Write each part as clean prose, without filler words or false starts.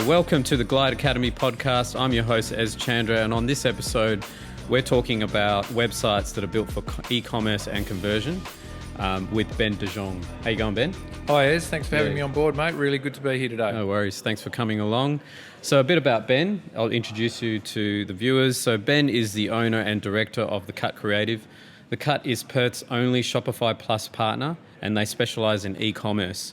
welcome to the Glide Academy podcast. I'm your host, Ez Chandra, and on this episode, we're talking about websites that are built for e-commerce and conversion with Ben De Jonge. How you going, Ben? Hi, Ez. Thanks for having me on board, mate. Really good to be here today. No worries. Thanks for coming along. So a bit about Ben. I'll introduce you to the viewers. So Ben is the owner and director of The Cut Creative. The Cut is Perth's only Shopify Plus partner, and they specialize in e-commerce.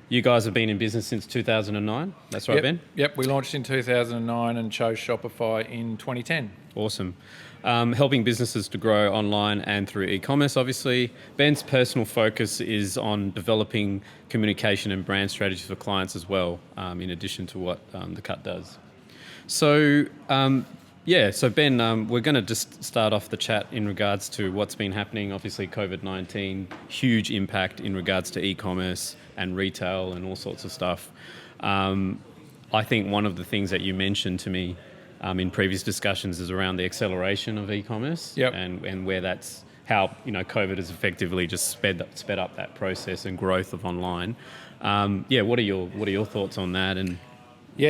You guys have been in business since 2009. That's right, Ben? Yep, we launched in 2009 and chose Shopify in 2010. Awesome. Helping businesses to grow online and through e-commerce, obviously. Ben's personal focus is on developing communication and brand strategies for clients as well, in addition to what The Cut does. So Ben, we're going to just start off the chat in regards to what's been happening. Obviously, COVID-19, huge impact in regards to e-commerce and retail and all sorts of stuff. I think one of the things that you mentioned to me in previous discussions is around the acceleration of e-commerce. Yep. And where that's how COVID has effectively just sped up that process and growth of online. What are your thoughts on that? And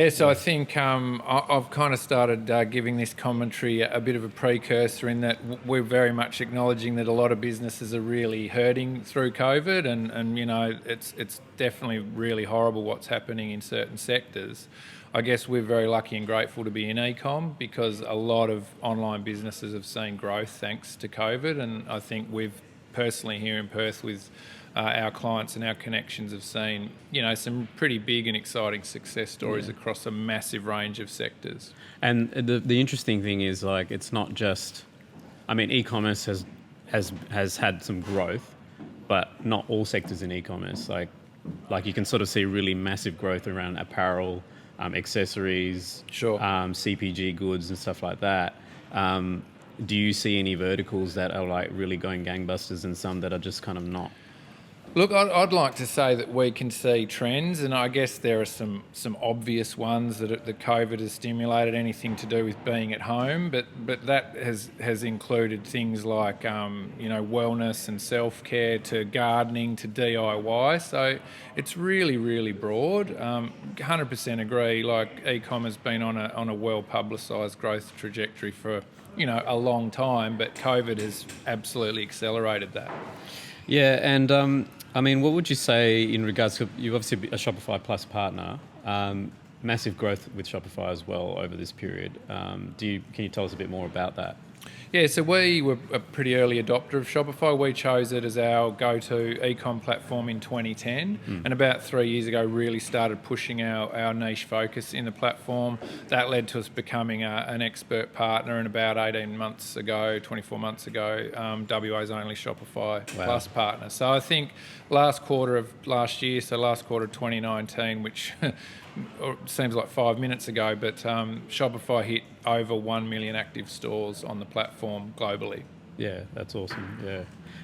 So I think I've kind of started giving this commentary a bit of a precursor in that we're very much acknowledging that a lot of businesses are really hurting through COVID, and it's definitely really horrible what's happening in certain sectors. I guess we're very lucky and grateful to be in e-com because a lot of online businesses have seen growth thanks to COVID, and I think we've personally here in Perth with our clients and our connections have seen, some pretty big and exciting success stories across a massive range of sectors. And the interesting thing is, it's not just, e-commerce has had some growth, but not all sectors in e-commerce. Like you can sort of see really massive growth around apparel, accessories, sure, CPG goods and stuff like that. Do you see any verticals that are really going gangbusters and some that are just kind of not? Look, I'd like to say that we can see trends, and I guess there are some obvious ones that the COVID has stimulated, anything to do with being at home, but that has included things like wellness and self-care to gardening to DIY. So it's really, really broad. 100% agree. E-com has been on a well-publicised growth trajectory for a long time, but COVID has absolutely accelerated that. Yeah, and what would you say in regards to, you're obviously a Shopify Plus partner, massive growth with Shopify as well over this period. Can you tell us a bit more about that? Yeah, so we were a pretty early adopter of Shopify. We chose it as our go-to e-com platform in 2010, and about 3 years ago really started pushing our niche focus in the platform. That led to us becoming an expert partner, and about 24 months ago, WA's only Shopify Plus partner. So I think last quarter of last year, so last quarter of 2019, which seems like 5 minutes ago, but Shopify hit over 1 million active stores on the platform globally. Yeah, that's awesome. Yeah,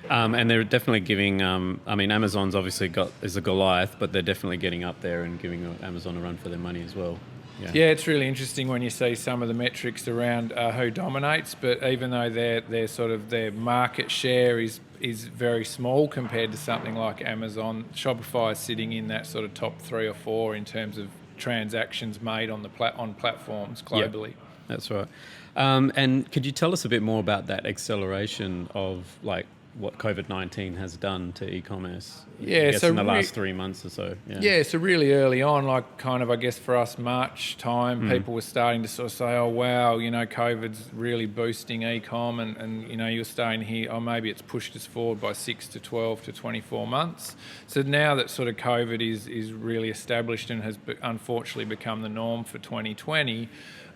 and they're definitely giving. Amazon's obviously is a Goliath, but they're definitely getting up there and giving Amazon a run for their money as well. Yeah, it's really interesting when you see some of the metrics around who dominates. But even though their market share is very small compared to something like Amazon, Shopify is sitting in that sort of top 3 or 4 in terms of transactions made on on platforms globally. Yep, that's right. And could you tell us a bit more about that acceleration of what COVID-19 has done to e-commerce? So in the last 3 months or so. So really early on, I guess for us, March time, people were starting to sort of say, oh, wow, COVID's really boosting e-com, and you're starting to hear, oh, maybe it's pushed us forward by 6 to 12 to 24 months. So now that sort of COVID is really established and has unfortunately become the norm for 2020,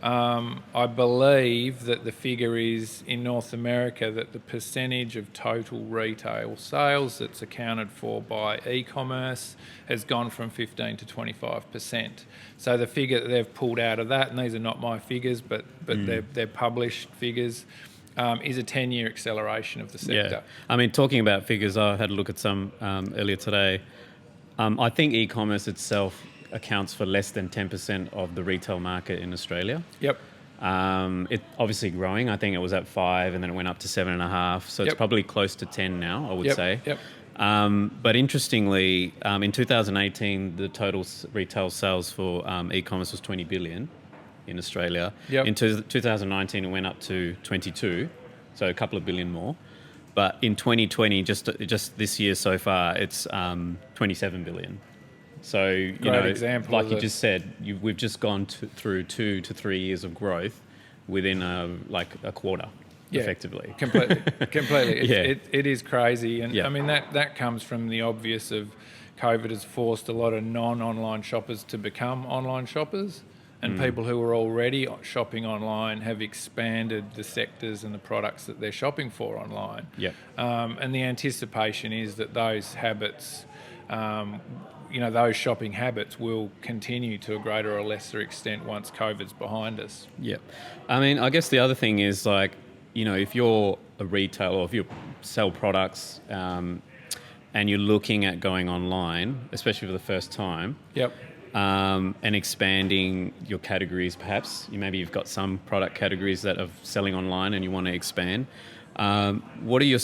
I believe that the figure is in North America that the percentage of total retail sales that's accounted for by e-commerce has gone from 15 to 25%. So the figure that they've pulled out of that, and these are not my figures, but they're published figures, is a 10-year acceleration of the sector. Yeah. Talking about figures, I had a look at some earlier today. I think e-commerce itself accounts for less than 10% of the retail market in Australia. Yep. It obviously growing. I think it was at 5 and then it went up to 7.5. So it's probably close to 10 now, I would say. Yep. But interestingly, in 2018, the total retail sales for e-commerce was 20 billion in Australia. Yep. In 2019, it went up to 22, so a couple of billion more. But in 2020, just this year so far, it's 27 billion. So, you know, example like of you the- just said, we've just gone through 2 to 3 years of growth within a quarter, effectively. Completely. Yeah. It is crazy. And Yeah. I mean, that comes from the obvious of COVID has forced a lot of non-online shoppers to become online shoppers. And people who are already shopping online have expanded the sectors and the products that they're shopping for online. Yep. And the anticipation is that those habits, those shopping habits will continue to a greater or lesser extent once COVID's behind us. Yeah. I mean, I guess the other thing is if you're a retailer or if you sell products and you're looking at going online, especially for the first time, Yep. And expanding your categories perhaps, maybe you've got some product categories that are selling online and you want to expand. What are your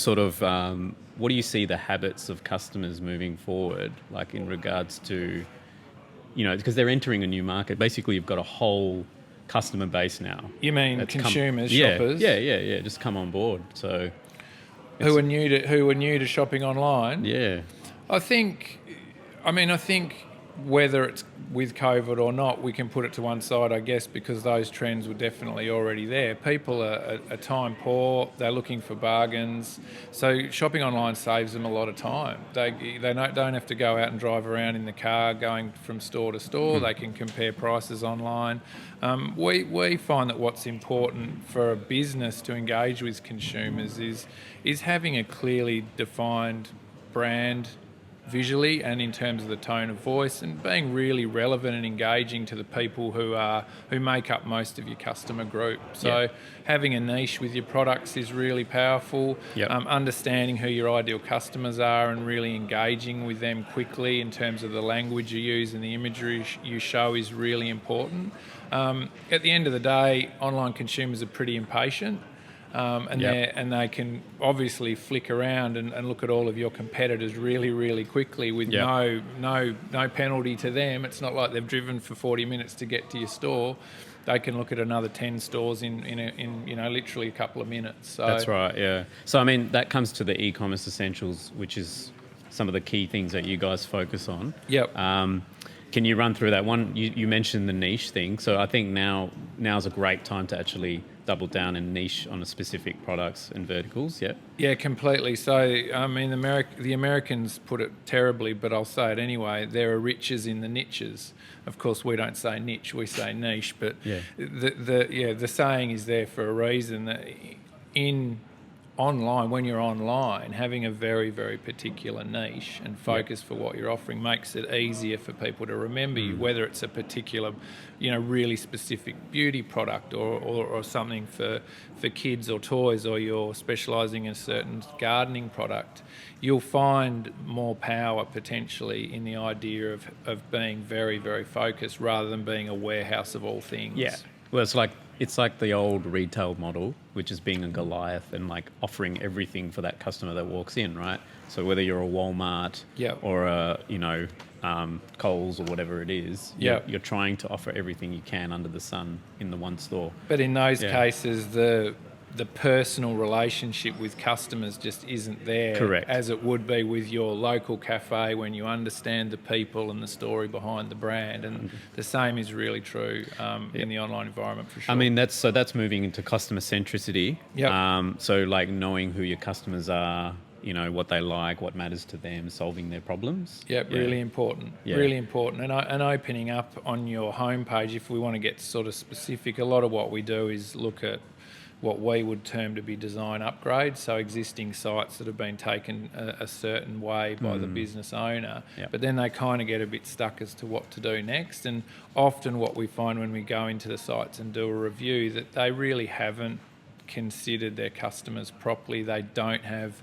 what do you see the habits of customers moving forward, like in regards to, because they're entering a new market. Basically, you've got a whole customer base now. You mean consumers, shoppers? shoppers? Yeah, just come on board. So who are new to shopping online? yeah, I think whether it's with COVID or not, we can put it to one side, I guess, because those trends were definitely already there. People are time poor, they're looking for bargains. So shopping online saves them a lot of time. They don't have to go out and drive around in the car going from store to store. They can compare prices online. We find that what's important for a business to engage with consumers is having a clearly defined brand visually and in terms of the tone of voice, and being really relevant and engaging to the people who make up most of your customer group. So having a niche with your products is really powerful. Yep. Understanding who your ideal customers are and really engaging with them quickly in terms of the language you use and the imagery you show is really important. At the end of the day, online consumers are pretty impatient. And they can obviously flick around and look at all of your competitors really, really quickly with no penalty to them. It's not like they've driven for 40 minutes to get to your store. They can look at another 10 stores in literally a couple of minutes. So that's right. Yeah. So I mean, that comes to the e-commerce essentials, which is some of the key things that you guys focus on. Yep. Can you run through that one? You mentioned the niche thing, so I think now's a great time to actually double down and niche on a specific products and verticals. Yeah. Yeah, completely. So I mean, the Americans put it terribly, but I'll say it anyway. There are riches in the niches. Of course, we don't say niche, we say niche. But the saying is there for a reason. That when you're online, having a very, very particular niche and focus for what you're offering makes it easier for people to remember you, whether it's a particular, really specific beauty product or something for kids or toys, or you're specialising in a certain gardening product. You'll find more power potentially in the idea of being very, very focused rather than being a warehouse of all things. Yeah. Well, it's like the old retail model, which is being a Goliath and offering everything for that customer that walks in, right? So whether you're a Walmart or a Coles or whatever it is, you're trying to offer everything you can under the sun in the one store. But in those cases, the personal relationship with customers just isn't there. Correct. As it would be with your local cafe when you understand the people and the story behind the brand. And the same is really true in the online environment for sure. I mean, that's moving into customer centricity. Yep. So knowing who your customers are, what they like, what matters to them, solving their problems. Really important. Yeah. Really important. And opening up on your homepage, if we want to get sort of specific, a lot of what we do is look at what we would term to be design upgrades, so existing sites that have been taken a certain way by the business owner, but then they kind of get a bit stuck as to what to do next. And often what we find when we go into the sites and do a review, that they really haven't considered their customers properly. They don't have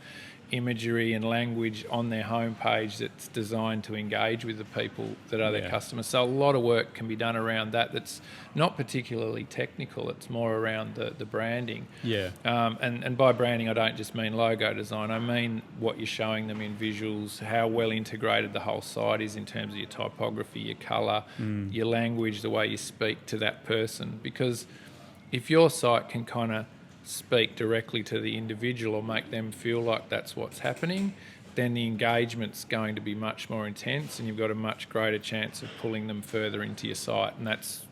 imagery and language on their homepage that's designed to engage with the people that are their customers. So a lot of work can be done around that that's not particularly technical. It's more around the branding. Yeah. And by branding, I don't just mean logo design. I mean what you're showing them in visuals, how well integrated the whole site is in terms of your typography, your colour, your language, the way you speak to that person. Because if your site can kind of speak directly to the individual or make them feel like that's what's happening, then the engagement's going to be much more intense, and you've got a much greater chance of pulling them further into your site, and that's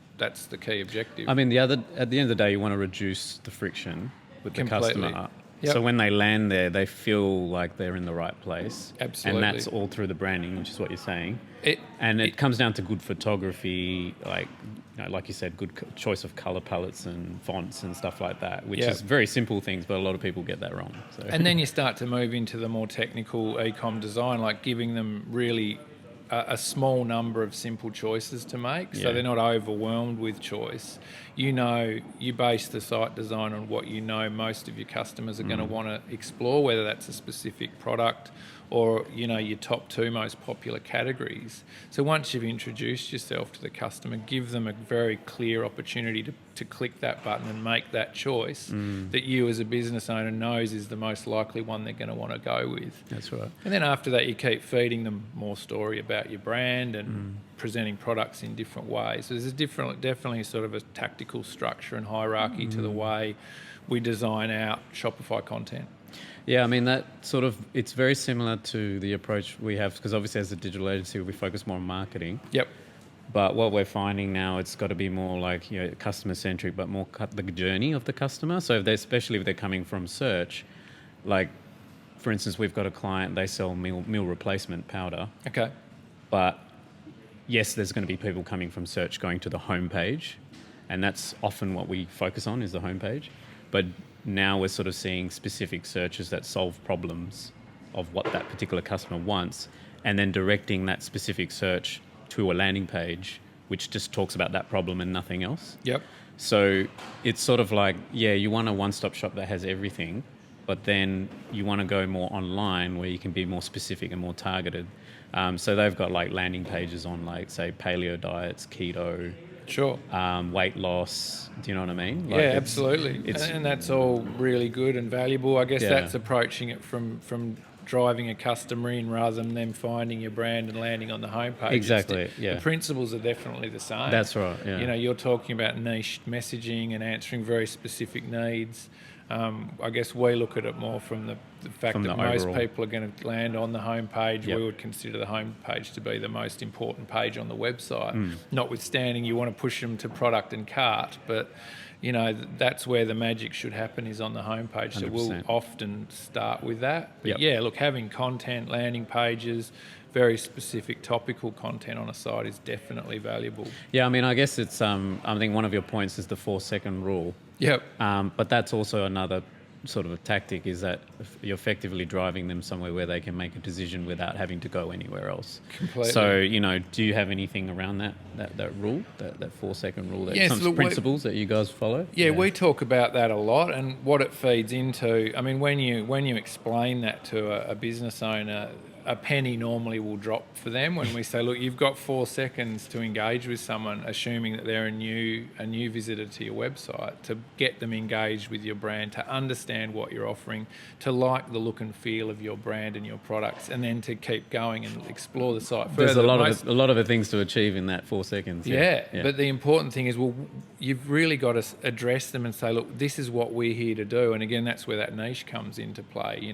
the key objective. I mean, at the end of the day, you want to reduce the friction with the customer. Yep. So when they land there, they feel like they're in the right place. Absolutely. And that's all through the branding, which is what you're saying. It comes down to good photography, like you said, good choice of colour palettes and fonts and stuff like that, which is very simple things, but a lot of people get that wrong. So. And then you start to move into the more technical e-com design, like giving them really a small number of simple choices to make, so they're not overwhelmed with choice. You base the site design on what you know most of your customers are going to want to explore, whether that's a specific product or your top 2 most popular categories. So once you've introduced yourself to the customer, give them a very clear opportunity to click that button and make that choice that you as a business owner knows is the most likely one they're going to want to go with. That's right. And then after that, you keep feeding them more story about your brand and presenting products in different ways. So there's definitely sort of a tactical structure and hierarchy to the way we design out Shopify content. Yeah, I mean, it's very similar to the approach we have, because obviously as a digital agency, we focus more on marketing. Yep. But what we're finding now, it's got to be more like, customer-centric, but more the journey of the customer. So especially if they're coming from search, like, for instance, we've got a client, they sell meal replacement powder. Okay. But yes, there's going to be people coming from search going to the homepage, and that's often what we focus on, is the homepage. But now we're sort of seeing specific searches that solve problems of what that particular customer wants, and then directing that specific search to a landing page which just talks about that problem and nothing else. Yep. So it's sort of like, you want a one-stop shop that has everything, but then you want to go more online where you can be more specific and more targeted. So they've got like landing pages on, like, say, paleo diets, keto, Sure. Weight loss. Do you know what I mean? Like absolutely. And that's all really good and valuable. I guess that's approaching it from driving a customer in rather than them finding your brand and landing on the homepage. Exactly. The principles are definitely the same. That's right. Yeah. You're talking about niche messaging and answering very specific needs. I guess we look at it more from the fact that most people are going to land on the homepage. We would consider the homepage to be the most important page on the website. Notwithstanding, you want to push them to product and cart, but that's where the magic should happen, is on the homepage. 100%. So we'll often start with that. But having content, landing pages, very specific topical content on a site is definitely valuable. Yeah, I mean, I guess it's, I think one of your points is the 4-second rule. Yep. But that's also another sort of a tactic, is that you're effectively driving them somewhere where they can make a decision without having to go anywhere else. Completely. So, do you have anything around that rule, that 4-second rule, some principles that you guys follow? Yeah, we talk about that a lot, and what it feeds into. I mean, when you explain that to a business owner, a penny normally will drop for them when we say, look, you've got 4 seconds to engage with someone, assuming that they're a new visitor to your website, to get them engaged with your brand, to understand what you're offering, to like the look and feel of your brand and your products, and then to keep going and explore the site further. There's a lot of things to achieve in that 4 seconds. Yeah, but the important thing is, you've really got to address them and say, look, this is what we're here to do. And again, that's where that niche comes into play,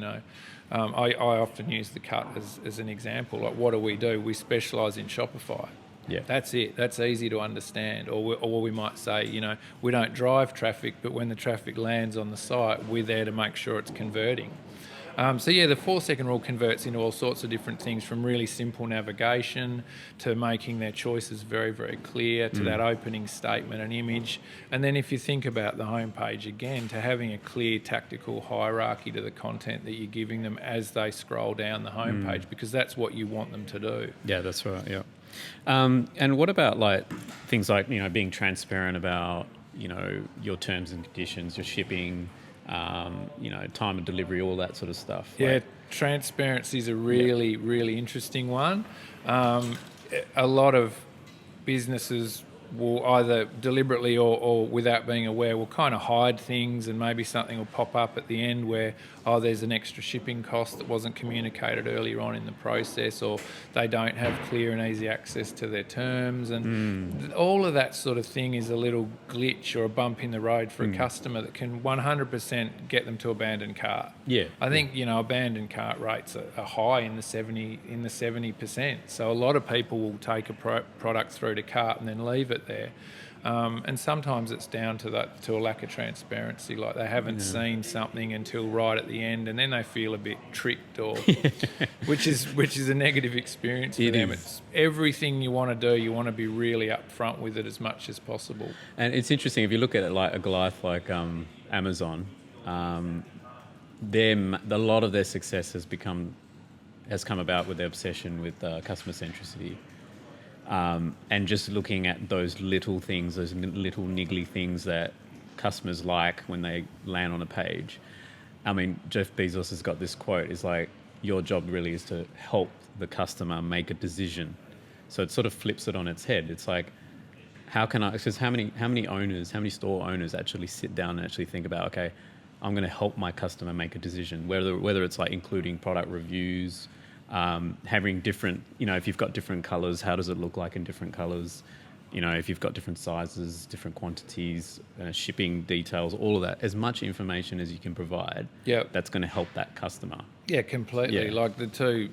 I often use the cut as an example. Like, what do? We specialise in Shopify. Yeah, that's it. That's easy to understand. Or we might say, we don't drive traffic, but when the traffic lands on the site, we're there to make sure it's converting. The 4-second rule converts into all sorts of different things, from really simple navigation to making their choices very, very clear, to that opening statement and image. And then if you think about the homepage again, to having a clear tactical hierarchy to the content that you're giving them as they scroll down the homepage, because that's what you want them to do. Yeah, that's right. Yeah. And what about things like, being transparent about, your terms and conditions, your shipping, time of delivery, all that sort of stuff. Yeah, transparency is a really, really interesting one. A lot of businesses will either deliberately or without being aware will kind of hide things, and maybe something will pop up at the end where, there's an extra shipping cost that wasn't communicated earlier on in the process, or they don't have clear and easy access to their terms, and all of that sort of thing is a little glitch or a bump in the road for a customer that can 100% get them to abandon cart. Yeah, I think abandoned cart rates are high in the 70%. So a lot of people will take a product through to cart and then leave it there. And sometimes it's down to a lack of transparency, like they haven't seen something until right at the end, and then they feel a bit tricked, or which is a negative experience for them. It's everything you want to do, you want to be really upfront with it as much as possible. And it's interesting if you look at it like a Goliath, like Amazon. A lot of their success has come about with their obsession with customer centricity. And just looking at those little things, those little niggly things that customers like when they land on a page. I mean, Jeff Bezos has got this quote, is like, your job really is to help the customer make a decision. So it sort of flips it on its head. It's like, because how many store owners actually sit down and actually think about, okay, I'm going to help my customer make a decision, whether it's like including product reviews, having different, if you've got different colors, how does it look like in different colors? If you've got different sizes, different quantities, shipping details, all of that, as much information as you can provide, that's going to help that customer. Yeah, completely. Yeah. Like the two,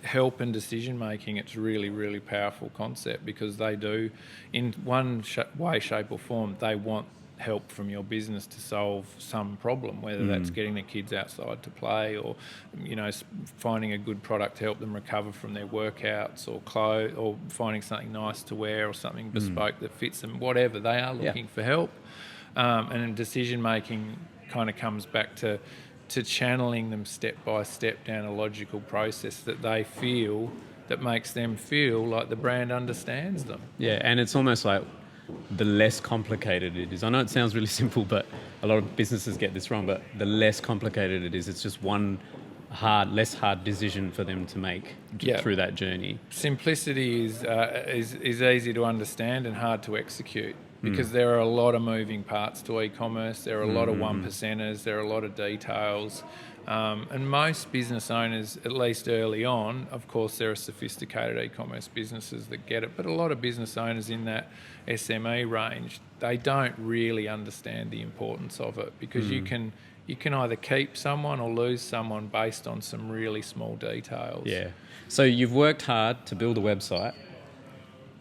help and decision making, it's really, really powerful concept, because they do, in one way, shape or form, they want help from your business to solve some problem, whether that's getting the kids outside to play, or finding a good product to help them recover from their workouts, or clothes, or finding something nice to wear, or something bespoke that fits them. Whatever, they are looking for help. And decision making kind of comes back to channeling them step by step down a logical process that makes them feel like the brand understands them. Yeah, and it's almost like, the less complicated it is. I know it sounds really simple, but a lot of businesses get this wrong, but the less complicated it is, it's just one less hard decision for them to make through that journey. Simplicity is easy to understand and hard to execute, because there are a lot of moving parts to e-commerce. There are a lot of one percenters. There are a lot of details. And most business owners, at least early on, of course there are sophisticated e-commerce businesses that get it, but a lot of business owners in that SME range, they don't really understand the importance of it, because you can either keep someone or lose someone based on some really small details. Yeah. So you've worked hard to build a website.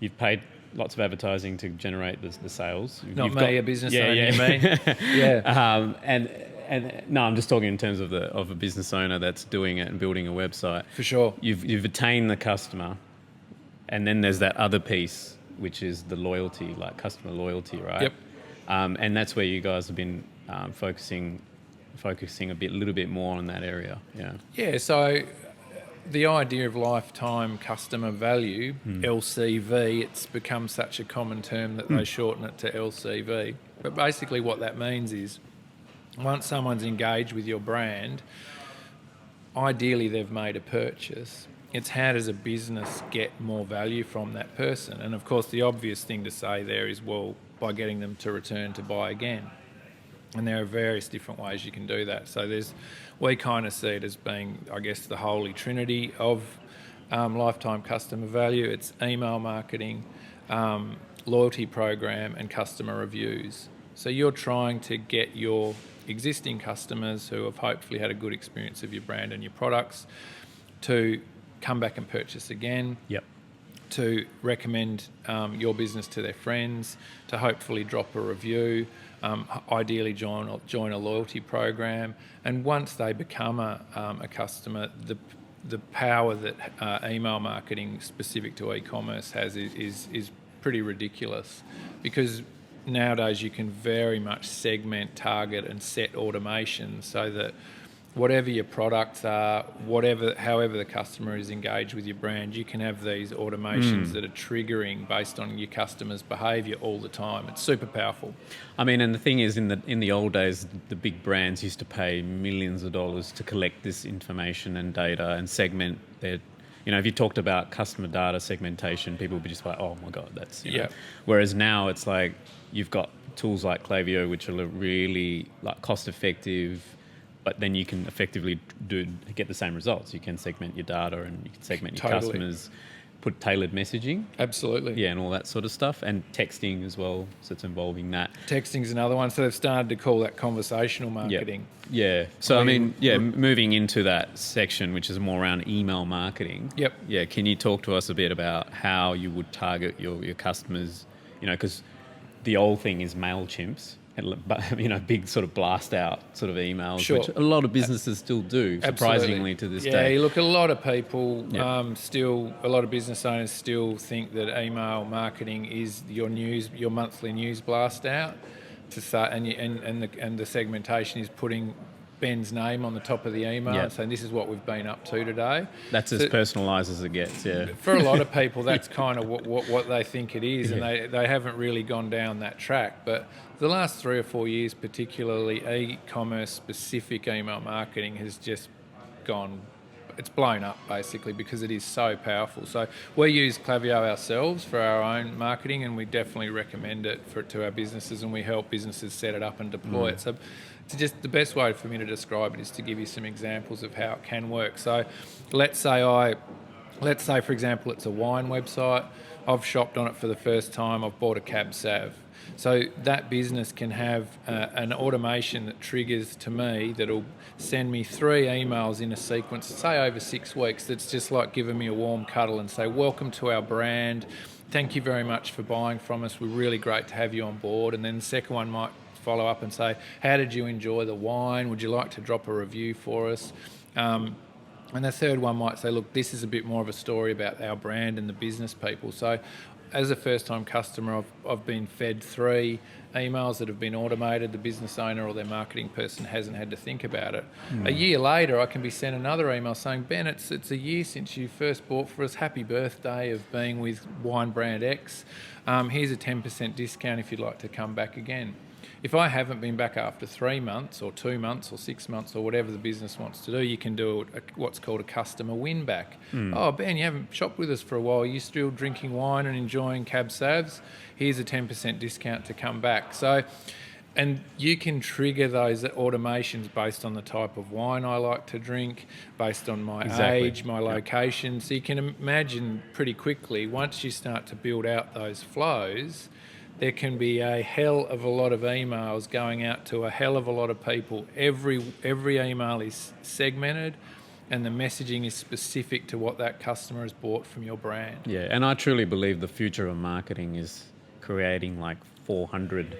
You've paid lots of advertising to generate the sales. A business owner, you mean? Yeah. And no, I'm just talking in terms of a business owner that's doing it and building a website. For sure. You've attained the customer, and then there's that other piece, which is the loyalty, like customer loyalty, right? Yep. And that's where you guys have been focusing a little bit more on that area. Yeah. Yeah. So the idea of lifetime customer value, LCV, it's become such a common term that they shorten it to LCV. But basically, what that means is, once someone's engaged with your brand, ideally they've made a purchase. It's how does a business get more value from that person? And of course the obvious thing to say there is, well, by getting them to return to buy again. And there are various different ways you can do that. So we kind of see it as being, I guess, the holy trinity of lifetime customer value. It's email marketing, loyalty program, and customer reviews. So you're trying to get your existing customers who have hopefully had a good experience of your brand and your products to come back and purchase again. Yep. To recommend your business to their friends, to hopefully drop a review, ideally join a loyalty program. And once they become a customer, the power that email marketing specific to e-commerce has is pretty ridiculous, because nowadays you can very much segment, target and set automation so that whatever your products are, however the customer is engaged with your brand, you can have these automations that are triggering based on your customer's behaviour all the time. It's super powerful. I mean, and the thing is, in the old days, the big brands used to pay millions of dollars to collect this information and data and segment their. If you talked about customer data segmentation, people would be just like, "Oh my god, that's." Whereas now it's like you've got tools like Klaviyo, which are really like cost effective, but then you can effectively get the same results. You can segment your data and you can segment your customers, put tailored messaging. Absolutely. Yeah, and all that sort of stuff, and texting as well. So it's involving that. Texting's another one. So they've started to call that conversational marketing. Yeah. So moving into that section, which is more around email marketing. Yep. Yeah. Can you talk to us a bit about how you would target your customers? Because the old thing is MailChimps. Big sort of blast out sort of emails, which a lot of businesses still do, surprisingly, to this day. Yeah, you look, a lot of people a lot of business owners still think that email marketing is your monthly news blast out to start, and the segmentation is putting Ben's name on the top of the email and saying this is what we've been up to today. That's as personalised as it gets, yeah. For a lot of people, that's kind of what they think it is, and they haven't really gone down that track. But the last 3 or 4 years, particularly, e-commerce specific email marketing has just it's blown up basically because it is so powerful. So we use Klaviyo ourselves for our own marketing, and we definitely recommend it to our businesses, and we help businesses set it up and deploy it. So it's just the best way for me to describe it is to give you some examples of how it can work. So let's say for example it's a wine website. I've shopped on it for the first time. I've bought a cab sav. So that business can have an automation that triggers to me that'll send me 3 emails in a sequence, say over 6 weeks, that's just like giving me a warm cuddle and say, welcome to our brand. Thank you very much for buying from us. We're really great to have you on board. And then the second one might follow up and say, how did you enjoy the wine? Would you like to drop a review for us? And the third one might say, look, this is a bit more of a story about our brand and the business people. So as a first-time customer, I've been fed 3 emails that have been automated. The business owner or their marketing person hasn't had to think about it. A year later, I can be sent another email saying, Ben, it's a year since you first bought for us. Happy birthday of being with wine brand X. Here's a 10% discount if you'd like to come back again. If I haven't been back after 3 months or 2 months or 6 months or whatever the business wants to do, you can do what's called a customer win back. Oh, Ben, you haven't shopped with us for a while. You're still drinking wine and enjoying cab savs. Here's a 10% discount to come back. So, and you can trigger those automations based on the type of wine I like to drink, based on my age, my location. So you can imagine pretty quickly, once you start to build out those flows, there can be a hell of a lot of emails going out to a hell of a lot of people. Every email is segmented, and the messaging is specific to what that customer has bought from your brand. Yeah, and I truly believe the future of marketing is creating like 400,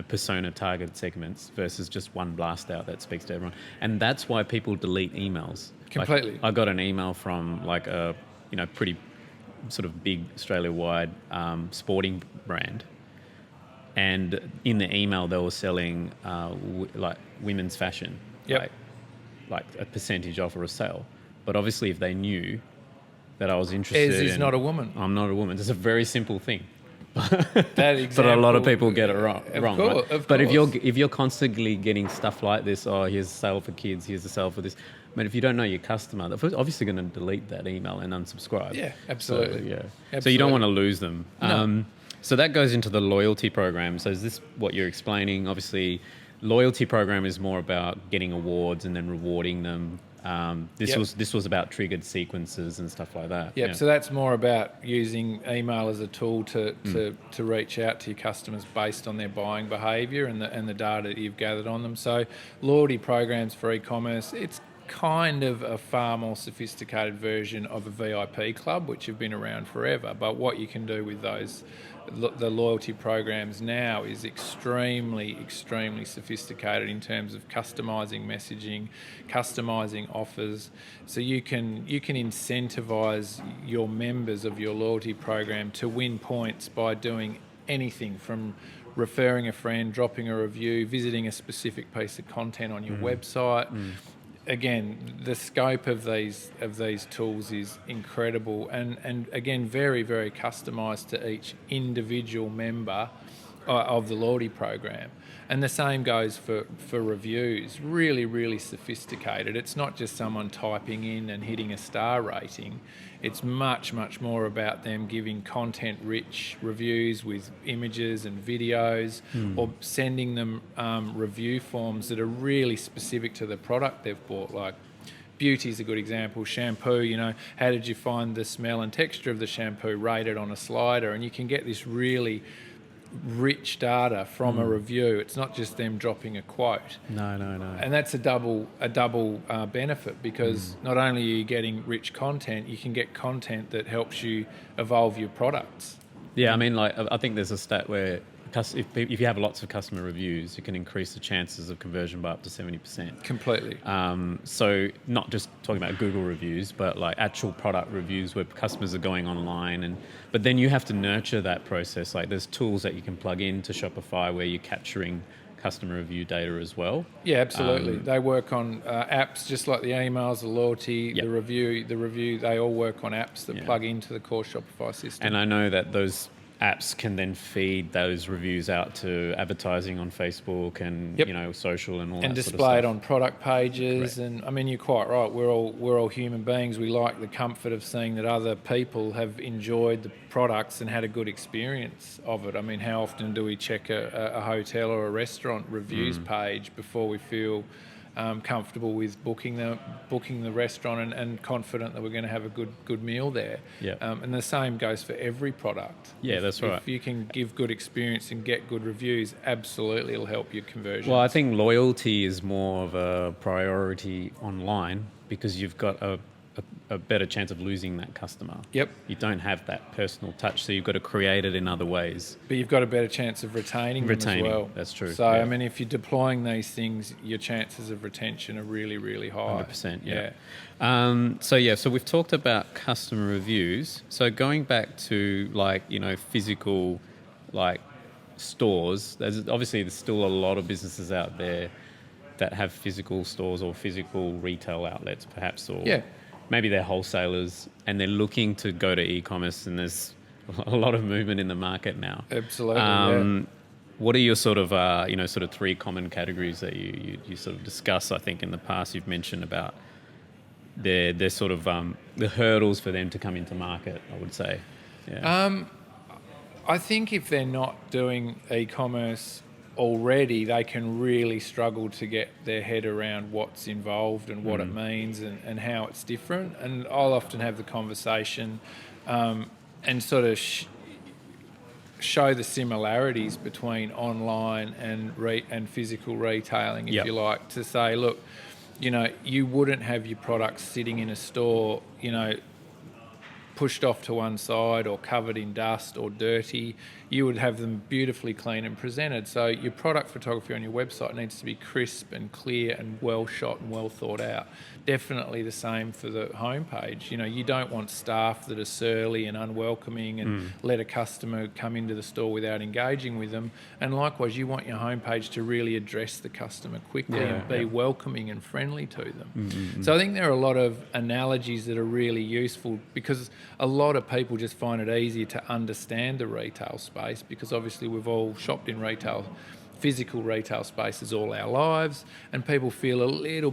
persona targeted segments versus just one blast out that speaks to everyone. And that's why people delete emails. Completely. Like, I got an email from like a, pretty sort of big Australia-wide sporting brand, and in the email they were selling like women's fashion, like a percentage off or a sale. But obviously, if they knew that I was interested, is not a woman. I'm not a woman. It's a very simple thing. That example, but a lot of people get it wrong. Of but course. if you're constantly getting stuff like this, here's a sale for kids, here's a sale for this. But if you don't know your customer, they're obviously going to delete that email and unsubscribe. Yeah, absolutely. So, Absolutely. So you don't want to lose them. No. So that goes into the loyalty program. So is this what you're explaining? Obviously, loyalty program is more about getting awards and then rewarding them. This was about triggered sequences and stuff like that. Yep. Yeah. So that's more about using email as a tool to reach out to your customers based on their buying behaviour and the data that you've gathered on them. So loyalty programs for e-commerce, it's kind of a far more sophisticated version of a VIP club, which have been around forever. But what you can do with the loyalty programs now is extremely sophisticated in terms of customizing messaging, customizing offers. So you can incentivize your members of your loyalty program to win points by doing anything from referring a friend, dropping a review, visiting a specific piece of content on your website. Again, the scope of these tools is incredible, and again, very, very customised to each individual member of the loyalty program. And the same goes for reviews. Really, really sophisticated. It's not just someone typing in and hitting a star rating. It's much, much more about them giving content-rich reviews with images and videos, or sending them review forms that are really specific to the product they've bought. Like beauty is a good example. Shampoo, how did you find the smell and texture of the shampoo rated on a slider? And you can get this really rich data from a review. It's not just them dropping a quote. No. And that's a double benefit, because not only are you getting rich content, you can get content that helps you evolve your products. Yeah, I mean, like, I think there's a stat where if you have lots of customer reviews, you can increase the chances of conversion by up to 70%. Completely. So not just talking about Google reviews, but like actual product reviews where customers are going online, but then you have to nurture that process. Like there's tools that you can plug into Shopify where you're capturing customer review data as well. Yeah, absolutely. They work on apps, just like the emails, the loyalty, Yep. the review. They all work on apps that plug into the core Shopify system. And I know that those apps can then feed those reviews out to advertising on Facebook and social and all that and sort of display it stuff. on product pages. Correct. And I mean, you're quite right. We're all human beings. We like the comfort of seeing that other people have enjoyed the products and had a good experience of it. I mean, how often do we check a hotel or a restaurant reviews page before we feel comfortable with booking the restaurant and confident that we're going to have a good meal there? Yeah. And the same goes for every product. Yeah, that's right. If you can give good experience and get good reviews, absolutely it'll help your conversion. Well, I think loyalty is more of a priority online because you've got a better chance of losing that customer. Yep. You don't have that personal touch, so you've got to create it in other ways. But you've got a better chance of retaining them as well. That's true. So, I mean, if you're deploying these things, your chances of retention are really, really high. 100%, yeah. So we've talked about customer reviews. So going back to physical stores, there's still a lot of businesses out there that have physical stores or physical retail outlets perhaps, or maybe they're wholesalers and they're looking to go to e-commerce, and there's a lot of movement in the market now. Absolutely, What are your sort of three common categories that you sort of discuss? I think in the past you've mentioned about their sort of the hurdles for them to come into market, I would say. Yeah. I think if they're not doing e-commerce already, they can really struggle to get their head around what's involved and what it means and how it's different. And I'll often have the conversation and sort of show the similarities between online and physical retailing, if you like, to say, look, you wouldn't have your products sitting in a store, pushed off to one side or covered in dust or dirty. You would have them beautifully clean and presented. So your product photography on your website needs to be crisp and clear and well shot and well thought out. Definitely the same for the homepage. You don't want staff that are surly and unwelcoming and let a customer come into the store without engaging with them. And likewise, you want your homepage to really address the customer quickly and be welcoming and friendly to them. So I think there are a lot of analogies that are really useful, because a lot of people just find it easier to understand the retail space, because obviously we've all shopped in physical retail spaces all our lives, and some people feel a little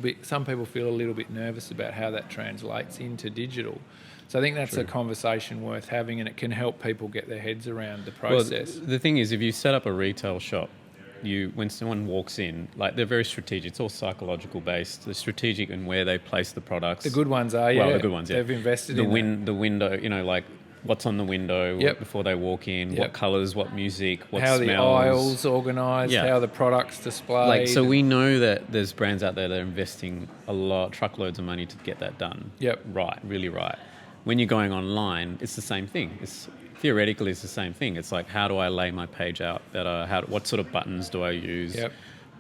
bit nervous about how that translates into digital. So I think that's a conversation worth having, and it can help people get their heads around the process. Well, the thing is, if you set up a retail shop, when someone walks in, they're very strategic. It's all psychological based. They're strategic in where they place the products. The good ones are, the good ones, They've invested in the window, what's on the window before they walk in, what colours, what music, what how smells. the aisles organised, how the products displayed. So we know that there's brands out there that are investing truckloads of money to get that done. Right, really right. When you're going online, it's the same thing. Theoretically, it's the same thing. It's like, how do I lay my page out better? What sort of buttons do I use?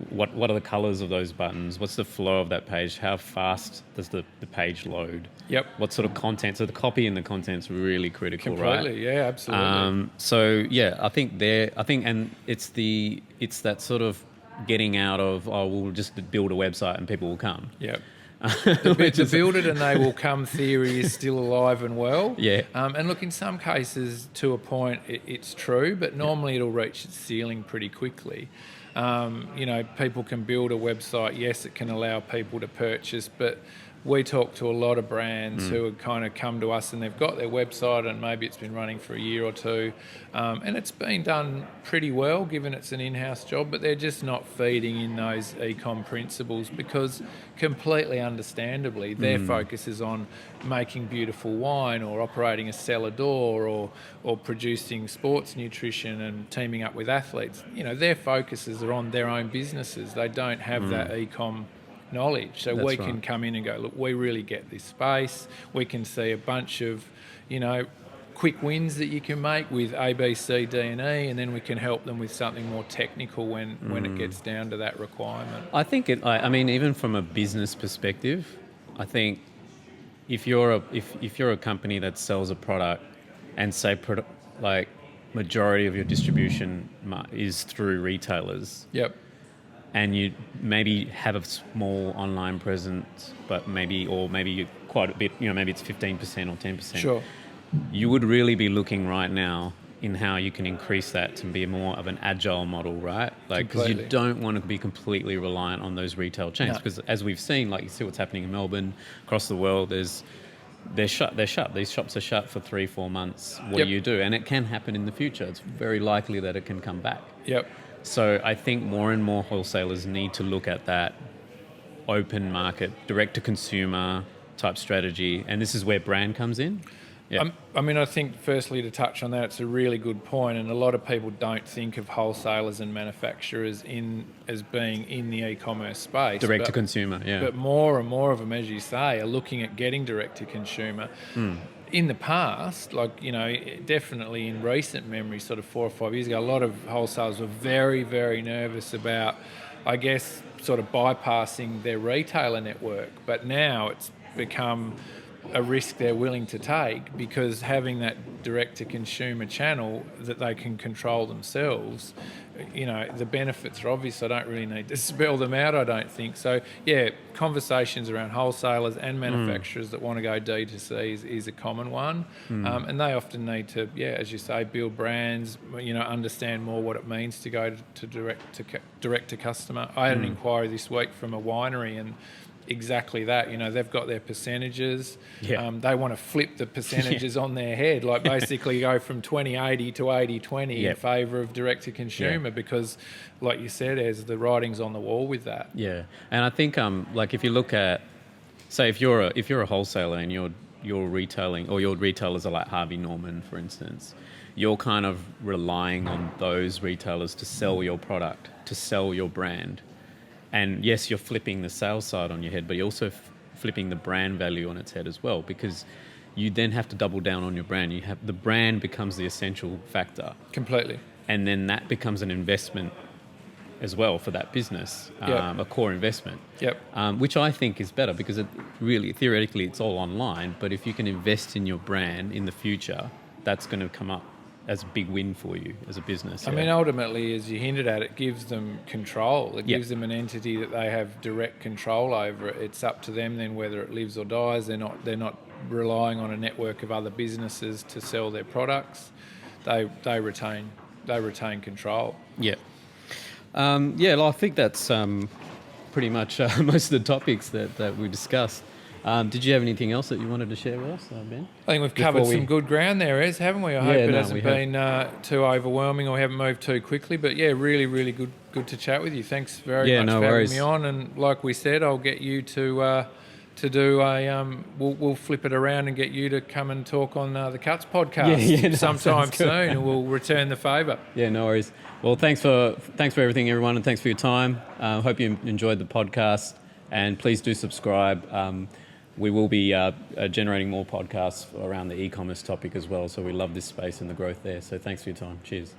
what are the colors of those buttons? What's the flow of that page? How fast does the page load? Yep. What sort of content? So the copy and the content's really critical, Completely, right? yeah, absolutely. So yeah, I think, and it's that sort of getting out of, we'll just build a website and people will come. Yep. The build it and they will come theory is still alive and well. Yeah. And look, in some cases, to a point, it's true, but normally it'll reach its ceiling pretty quickly. People can build a website. Yes, it can allow people to purchase, but we talk to a lot of brands who have kind of come to us and they've got their website and maybe it's been running for a year or two, and it's been done pretty well given it's an in-house job, but they're just not feeding in those e-com principles because completely understandably their focus is on making beautiful wine or operating a cellar door or producing sports nutrition and teaming up with athletes. Their focuses are on their own businesses. They don't have that e-com knowledge. So we can come in and go, look, we really get this space. We can see a bunch of, quick wins that you can make with A, B, C, D, and E, and then we can help them with something more technical when it gets down to that requirement. I think even from a business perspective, I think if you're a company that sells a product and say majority of your distribution is through retailers. Yep. And you maybe have a small online presence, but maybe quite a bit, maybe it's 15% or 10%. Sure. You would really be looking right now in how you can increase that to be more of an agile model, right? Because you don't want to be completely reliant on those retail chains. Because as we've seen, you see what's happening in Melbourne, across the world, they're shut. These shops are shut for 3-4 months. What do you do? And it can happen in the future. It's very likely that it can come back. Yep. So I think more and more wholesalers need to look at that open market, direct-to-consumer type strategy, and this is where brand comes in. Yeah. I think firstly to touch on that, it's a really good point, and a lot of people don't think of wholesalers and manufacturers as being in the e-commerce space. Direct-to-consumer, yeah. But more and more of them, as you say, are looking at getting direct-to-consumer. In the past, definitely in recent memory, sort of 4 or 5 years ago, a lot of wholesalers were very, very nervous about, I guess, sort of bypassing their retailer network. But now it's become a risk they're willing to take because having that direct-to-consumer channel that they can control themselves, the benefits are obvious. I don't really need to spell them out, I don't think. So, yeah, conversations around wholesalers and manufacturers that want to go D2C is a common one. And they often need to, as you say, build brands, understand more what it means to go to direct to customer. I had an inquiry this week from a winery and exactly that. They've got their percentages. Yeah. They want to flip the percentages on their head, basically go from 20-80 to 80-20 in favour of direct-to-consumer because, like you said, as the writing's on the wall with that. Yeah, and I think if you look at, say, if you're a wholesaler and you're retailing, or your retailers are like Harvey Norman, for instance, you're kind of relying on those retailers to sell your product, to sell your brand. And yes, you're flipping the sales side on your head, but you're also flipping the brand value on its head as well, because you then have to double down on your brand. The brand becomes the essential factor. Completely. And then that becomes an investment as well for that business, a core investment. Yep. Which I think is better because theoretically it's all online, but if you can invest in your brand in the future, that's going to come up as a big win for you as a business. I mean, ultimately, as you hinted at, it gives them control. It gives them an entity that they have direct control over. It's up to them then whether it lives or dies. They're not relying on a network of other businesses to sell their products. They retain control. Yeah. Well, I think that's pretty much most of the topics that we discussed. Did you have anything else that you wanted to share with us, Ben? I think we've covered some good ground there, haven't we? I hope it hasn't been too overwhelming or we haven't moved too quickly. But yeah, really, really good to chat with you. Thanks very much for having me on. And like we said, I'll get you to do we'll flip it around and get you to come and talk on the Cuts podcast sometime soon, and we'll return the favour. Yeah, no worries. Well, thanks for everything, everyone, and thanks for your time. Hope you enjoyed the podcast, and please do subscribe. We will be generating more podcasts around the e-commerce topic as well, so we love this space and the growth there. So thanks for your time. Cheers.